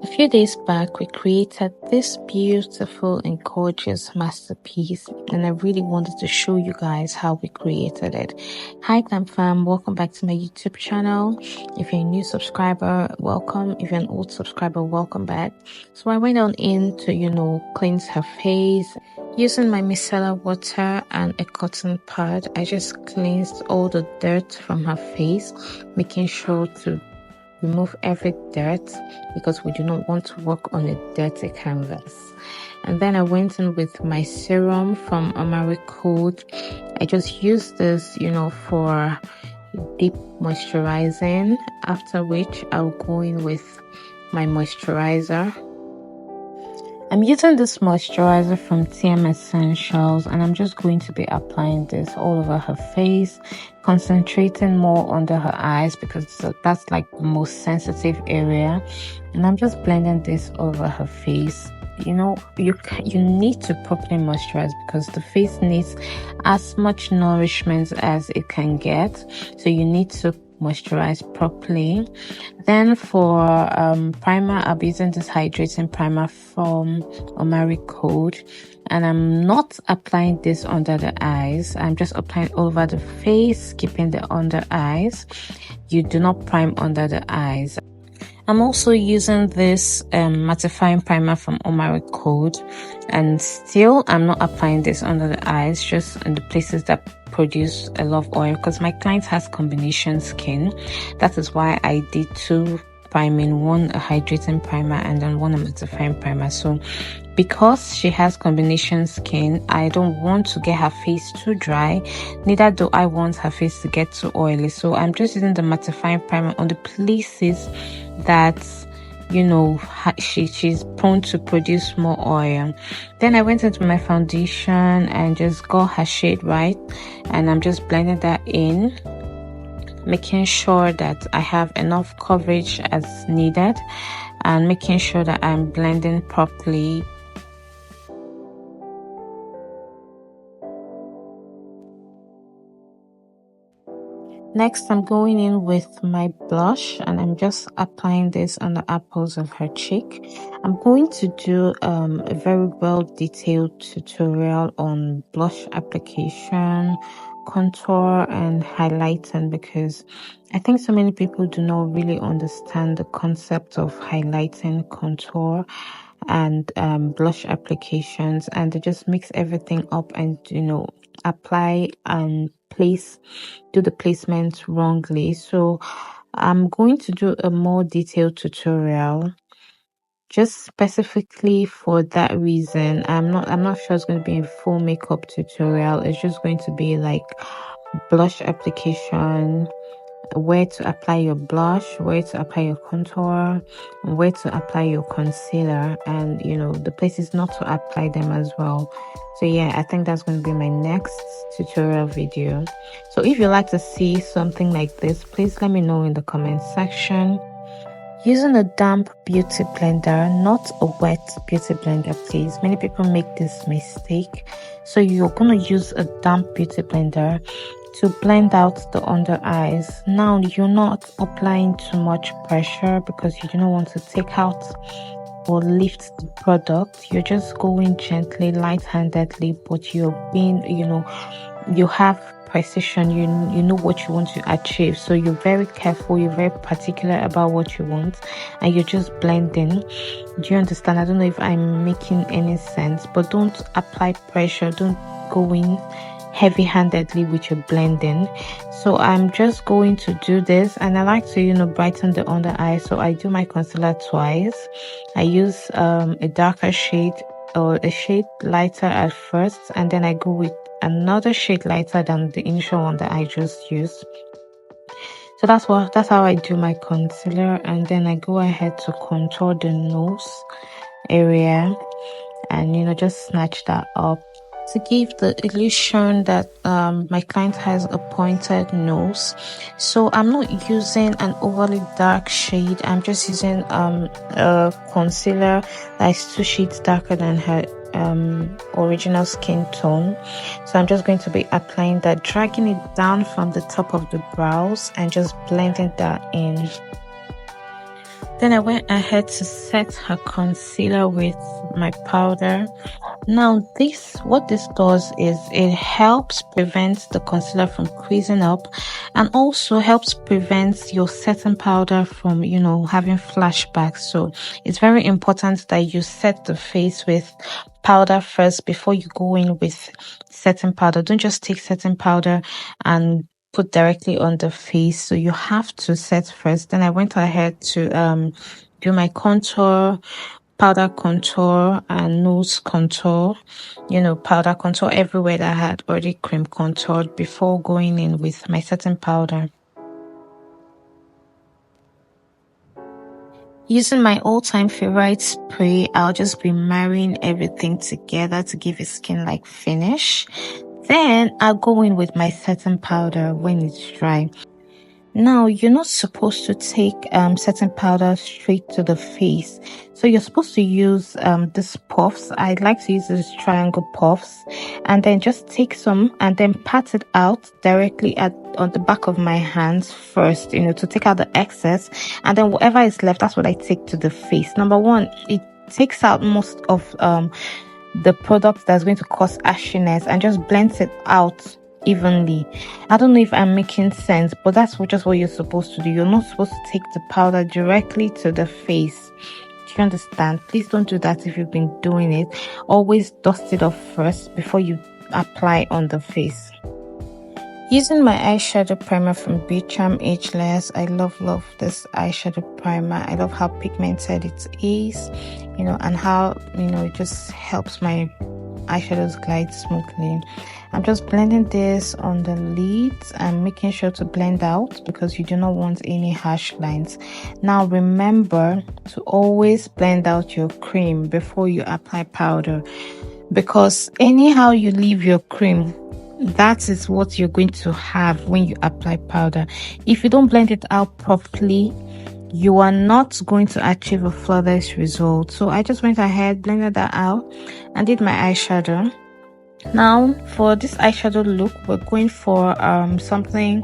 A few days back, we created this beautiful and gorgeous masterpiece, and I really wanted to show you guys how we created it. Hi Glam fam, welcome back to my YouTube channel. If you're a new subscriber, welcome. If you're an old subscriber, welcome back. So I went on in to, cleanse her face. Using my micellar water and a cotton pad, I just cleansed all the dirt from her face, making sure to remove every dirt because we do not want to work on a dirty canvas. And then I went in with my serum from Omari Code. I just used this, for deep moisturizing, after which I'll go in with my moisturizer. I'm using this moisturizer from TM Essentials, and I'm just going to be applying this all over her face, concentrating more under her eyes because that's like the most sensitive area. And I'm just blending this over her face. You need to properly moisturize because the face needs as much nourishment as it can get. So you need to moisturize properly. Then for primer, I'll be using this hydrating primer from Omari Code, and I'm not applying this under the eyes. I'm just applying all over the face, skipping the under eyes. You do not prime under the eyes. I'm also using this mattifying primer from Omari Code, and still I'm not applying this under the eyes, just in the places that produce a lot of oil because my client has combination skin. That is why I did two priming, one a hydrating primer and then one a mattifying primer. So because she has combination skin, I don't want to get her face too dry, neither do I want her face to get too oily. So I'm just using the mattifying primer on the places that she's prone to produce more oil. Then I went into my foundation and just got her shade right, and I'm just blending that in, making sure that I have enough coverage as needed and making sure that I'm blending properly. Next, I'm going in with my blush, and I'm just applying this on the apples of her cheek. I'm going to do a very well detailed tutorial on blush application, contour, and highlighting because I think so many people do not really understand the concept of highlighting, contour, and blush applications, and they just mix everything up and apply and do the placement wrongly. So I'm going to do a more detailed tutorial just specifically for that reason. I'm not sure it's going to be a full makeup tutorial. It's just going to be like blush application, where to apply your blush, where to apply your contour, where to apply your concealer, and the places not to apply them as well. So yeah, I think that's going to be my next tutorial video. So if you'd like to see something like this, please let me know in the comment section. Using a damp beauty blender, not a wet beauty blender, please. Many people make this mistake. So you're going to use a damp beauty blender to blend out the under eyes. Now you're not applying too much pressure because you do not want to take out or lift the product. You're just going gently, light-handedly, but you're being, you have precision. You know what you want to achieve, so you're very careful, you're very particular about what you want, and you're just blending. Do you understand? I don't know if I'm making any sense, but don't apply pressure, don't go in heavy-handedly with your blending. So I'm just going to do this, and I like to brighten the under eye, so I do my concealer twice. I use a darker shade or a shade lighter at first, and then I go with another shade lighter than the initial one that I just used. So that's how I do my concealer, and then I go ahead to contour the nose area and just snatch that up to give the illusion that my client has a pointed nose. So I'm not using an overly dark shade. I'm just using a concealer that is 2 shades darker than her original skin tone. So I'm just going to be applying that, dragging it down from the top of the brows and just blending that in. Then I went ahead to set her concealer with my powder. Now what this does is it helps prevent the concealer from creasing up, and also helps prevent your setting powder from, having flashbacks. So it's very important that you set the face with powder first before you go in with setting powder. Don't just take setting powder and put directly on the face. So you have to set first. Then I went ahead to do my contour, powder contour, and nose contour, powder contour everywhere that I had already cream contoured before going in with my setting powder. Using my all-time favorite spray, I'll just be marrying everything together to give a skin-like finish. Then I'll go in with my setting powder when it's dry. Now, you're not supposed to take setting powder straight to the face. So you're supposed to use these puffs. I like to use these triangle puffs, and then just take some and then pat it out directly on the back of my hands first, to take out the excess. And then whatever is left, that's what I take to the face. Number one, it takes out most of the product that's going to cause ashiness and just blends it out evenly. I don't know if I'm making sense, but that's just what you're supposed to do. You're not supposed to take the powder directly to the face. Do you understand? Please don't do that if you've been doing it. Always dust it off first before you apply on the face. Using my eyeshadow primer from Charm Ageless, I love this eyeshadow primer. I love how pigmented it is, and how, it just helps my eyeshadows glide smoothly. I'm just blending this on the lids and making sure to blend out because you do not want any harsh lines. Now remember to always blend out your cream before you apply powder, because anyhow you leave your cream, that is what you're going to have when you apply powder. If you don't blend it out properly, you are not going to achieve a flawless result. So I just went ahead, blended that out, and did my eyeshadow. Now for this eyeshadow look, we're going for something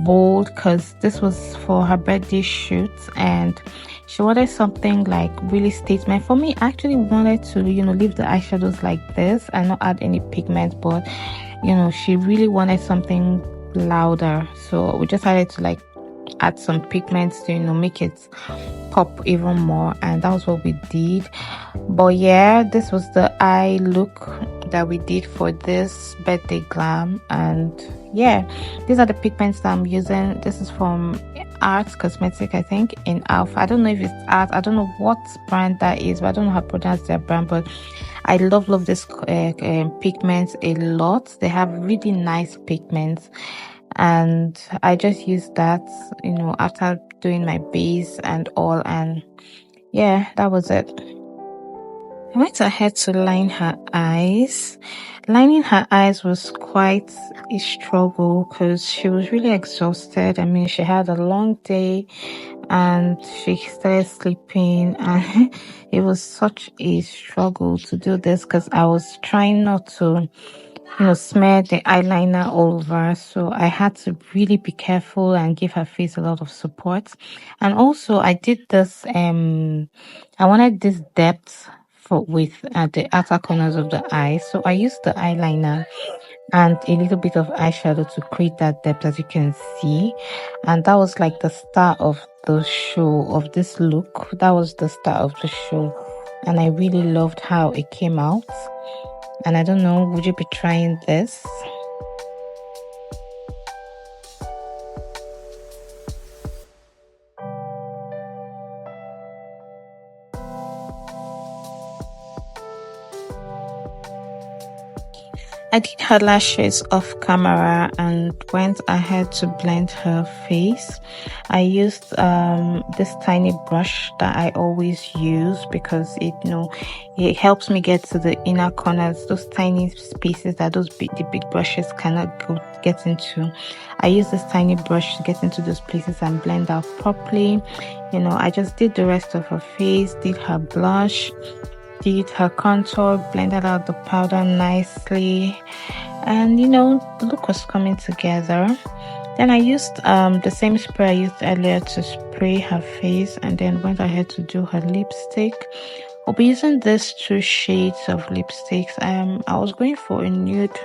bold because this was for her birthday shoot and she wanted something like really statement. For me, I actually wanted to leave the eyeshadows like this and not add any pigment, but she really wanted something louder, so we just decided to add some pigments to make it pop even more, and that was what we did. But yeah, this was the eye look that we did for this birthday glam. And yeah, these are the pigments that I'm using. This is from Art Cosmetic, I think, in Alpha. I don't know if it's Art, I don't know what brand that is, but I don't know how to pronounce their brand. But I love this pigments a lot. They have really nice pigments, and I just used that after doing my base and all, and yeah, that was it. I went ahead to line her eyes. Lining her eyes was quite a struggle because she was really exhausted. I mean, she had a long day and she started sleeping, and it was such a struggle to do this because I was trying not to smear the eyeliner all over. So I had to really be careful and give her face a lot of support. And also I did this, I wanted this depth with the outer corners of the eye. So I used the eyeliner and a little bit of eyeshadow to create that depth, as you can see. And that was like the start of the show of this look. That was the start of the show. And I really loved how it came out. And I don't know, would you be trying this? I did her lashes off camera and went ahead to blend her face. I used this tiny brush that I always use because it helps me get to the inner corners, those tiny spaces that the big brushes cannot get into. I use this tiny brush to get into those places and blend out properly. I just did the rest of her face, did her blush, did her contour, blended out the powder nicely, and the look was coming together. Then I used the same spray I used earlier to spray her face, and then went ahead to do her lipstick. I'll be using these 2 shades of lipsticks. I was going for a nude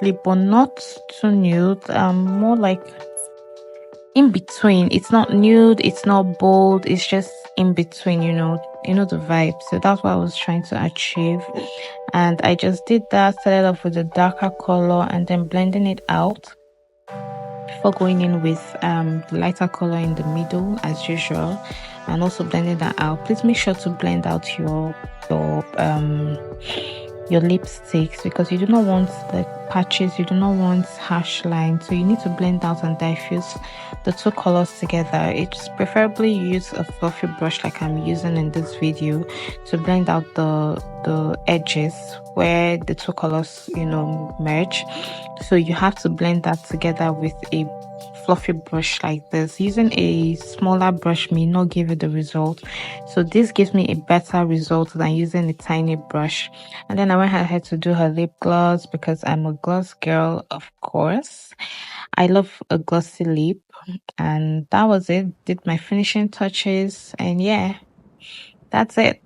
lip, but not too nude, more like in between. It's not nude, it's not bold, it's just in between, you know the vibe. So that's what I was trying to achieve, and I just did that. Started off with a darker color and then blending it out before going in with the lighter color in the middle as usual, and also blending that out. Please make sure to blend out your lipsticks, because you do not want the patches, you do not want harsh lines, so you need to blend out and diffuse the 2 colors together. It's preferably use a fluffy brush like I'm using in this video to blend out the edges where the 2 colors merge. So you have to blend that together with a fluffy brush like this. Using a smaller brush may not give you the result, so this gives me a better result than using a tiny brush. And then I went ahead to do her lip gloss because I'm a gloss girl, of course. I love a glossy lip, and that was it. Did my finishing touches, and yeah, that's it.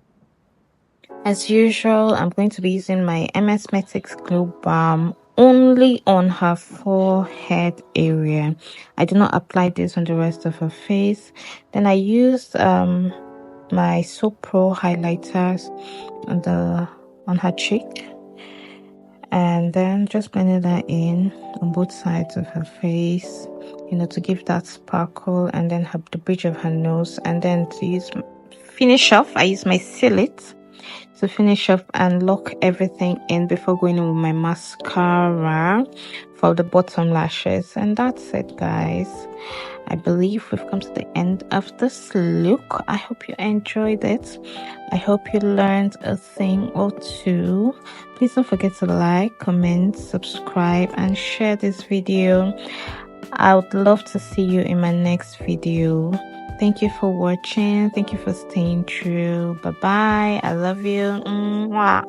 As usual, I'm going to be using my Cosmetics Glow Balm only on her forehead area. I do not apply this on the rest of her face. Then I used my So Pro highlighters on her cheek, and then just blended that in on both sides of her face, to give that sparkle, and then the bridge of her nose. And then to finish off, I use my Seal It to finish up and lock everything in before going in with my mascara for the bottom lashes. And that's it, guys. I believe we've come to the end of this look. I hope you enjoyed it. I hope you learned a thing or two. Please don't forget to like, comment, subscribe, and share this video. I would love to see you in my next video. Thank you for watching. Thank you for staying true. Bye bye. I love you. Mwah.